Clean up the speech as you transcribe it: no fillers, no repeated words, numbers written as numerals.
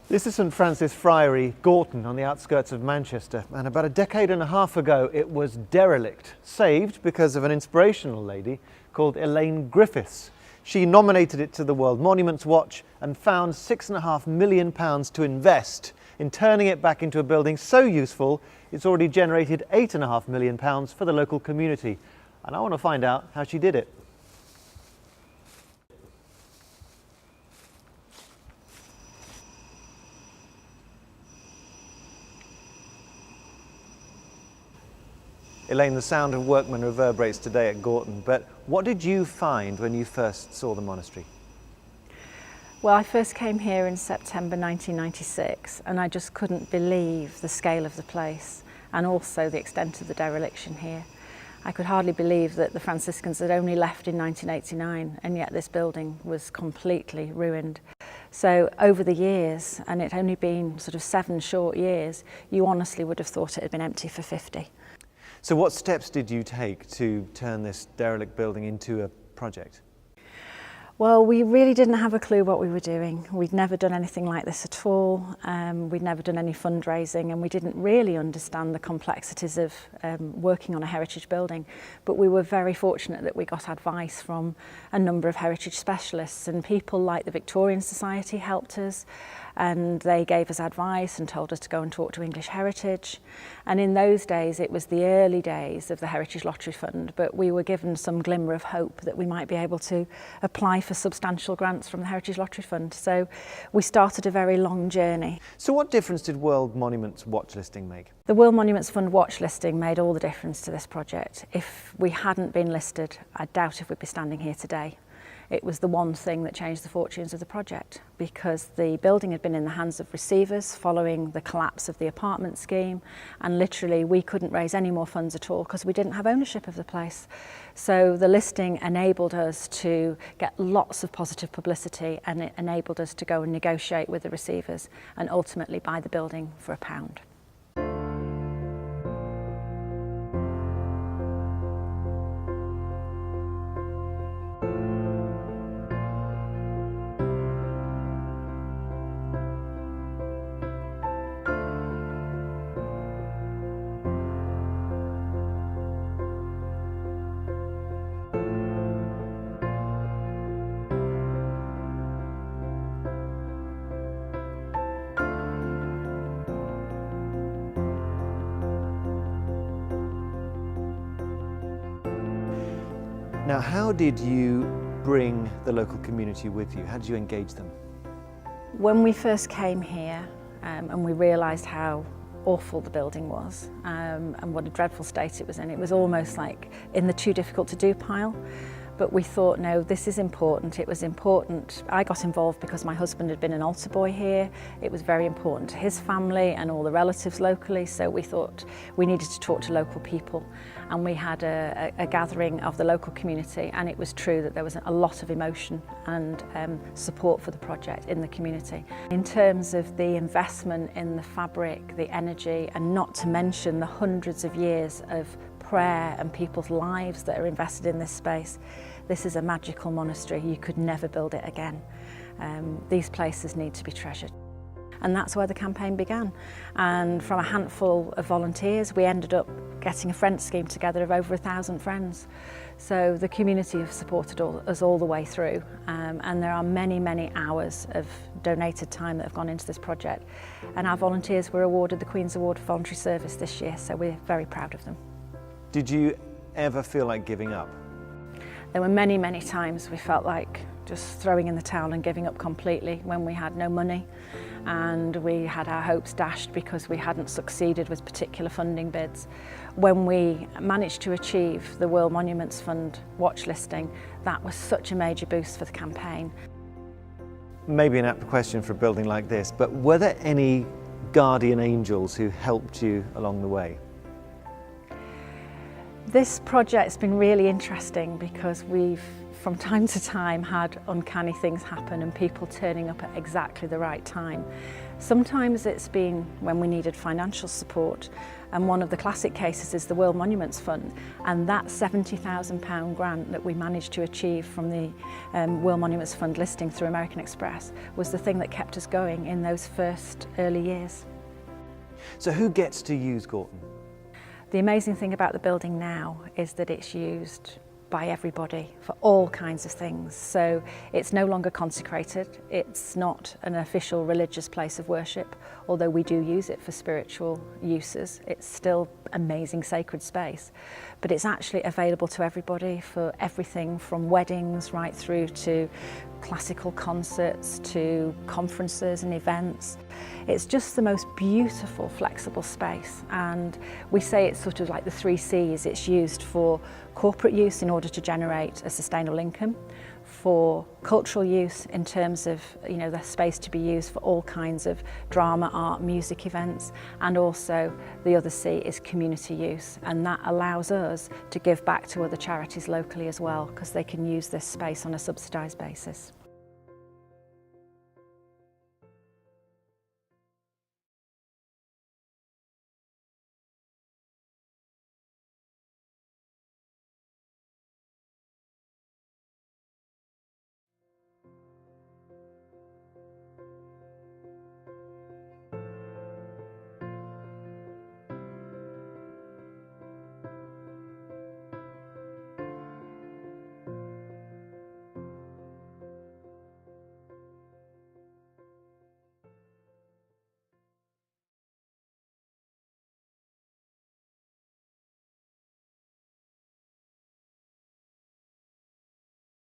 This is St Francis Friary, Gorton, on the outskirts of Manchester, and about a decade and a half ago it was derelict, saved because of an inspirational lady called Elaine Griffiths. She nominated it to the World Monuments Watch and found £6.5 million to invest in turning it back into a building so useful it's already generated £8.5 million for the local community. And I want to find out how she did it. Elaine, the sound of workmen reverberates today at Gorton, but what did you find when you first saw the monastery? Well, I first came here in September 1996 and I just couldn't believe the scale of the place and also the extent of the dereliction here. I could hardly believe that the Franciscans had only left in 1989 and yet this building was completely ruined. So over the years, and it had only been sort of 7 short years, you honestly would have thought it had been empty for 50. So what steps did you take to turn this derelict building into a project? Well, we really didn't have a clue what we were doing. We'd never done anything like this at all. We'd never done any fundraising and we didn't really understand the complexities of working on a heritage building. But we were very fortunate that we got advice from a number of heritage specialists, and people like the Victorian Society helped us, and they gave us advice and told us to go and talk to English Heritage. And in those days it was the early days of the Heritage Lottery Fund, but we were given some glimmer of hope that we might be able to apply for substantial grants from the Heritage Lottery Fund. So we started a very long journey. So what difference did World Monuments Watch listing make? The World Monuments Fund watch listing made all the difference to this project. If we hadn't been listed, I doubt if we'd be standing here today. It was the one thing that changed the fortunes of the project, because the building had been in the hands of receivers following the collapse of the apartment scheme, and literally we couldn't raise any more funds at all because we didn't have ownership of the place. So the listing enabled us to get lots of positive publicity, and it enabled us to go and negotiate with the receivers and ultimately buy the building for £1. Now, how did you bring the local community with you? How did you engage them? When we first came here and we realised how awful the building was and what a dreadful state it was almost like in the too difficult to do pile. But we thought, no, this is important. It was important. I got involved because my husband had been an altar boy here. It was very important to his family and all the relatives locally, so we thought we needed to talk to local people. And we had a gathering of the local community, and it was true that there was a lot of emotion and support for the project in the community. In terms of the investment in the fabric, the energy, and not to mention the hundreds of years of prayer and people's lives that are invested in this space. This is a magical monastery. You could never build it again. These places need to be treasured. And that's where the campaign began. And from a handful of volunteers, we ended up getting a friend scheme together of over 1,000 friends. So the community have supported us all the way through. And there are many, many hours of donated time that have gone into this project. And our volunteers were awarded the Queen's Award for Voluntary Service this year, so we're very proud of them. Did you ever feel like giving up? There were many, many times we felt like just throwing in the towel and giving up completely when we had no money and we had our hopes dashed because we hadn't succeeded with particular funding bids. When we managed to achieve the World Monuments Fund watch listing, that was such a major boost for the campaign. Maybe an apt question for a building like this, but were there any guardian angels who helped you along the way? This project's been really interesting because we've from time to time had uncanny things happen and people turning up at exactly the right time. Sometimes it's been when we needed financial support, and one of the classic cases is the World Monuments Fund, and that £70,000 grant that we managed to achieve from the World Monuments Fund listing through American Express was the thing that kept us going in those first early years. So who gets to use Gorton? The amazing thing about the building now is that it's used by everybody for all kinds of things. So it's no longer consecrated, it's not an official religious place of worship, although we do use it for spiritual uses. It's still amazing sacred space, but it's actually available to everybody for everything from weddings right through to classical concerts to conferences and events. It's just the most beautiful, flexible space, and we say it's sort of like the 3 C's. It's used for corporate use in order to generate a sustainable income, for cultural use in terms of the space to be used for all kinds of drama, art, music events, and also the other C is community use, and that allows us to give back to other charities locally as well, because they can use this space on a subsidised basis.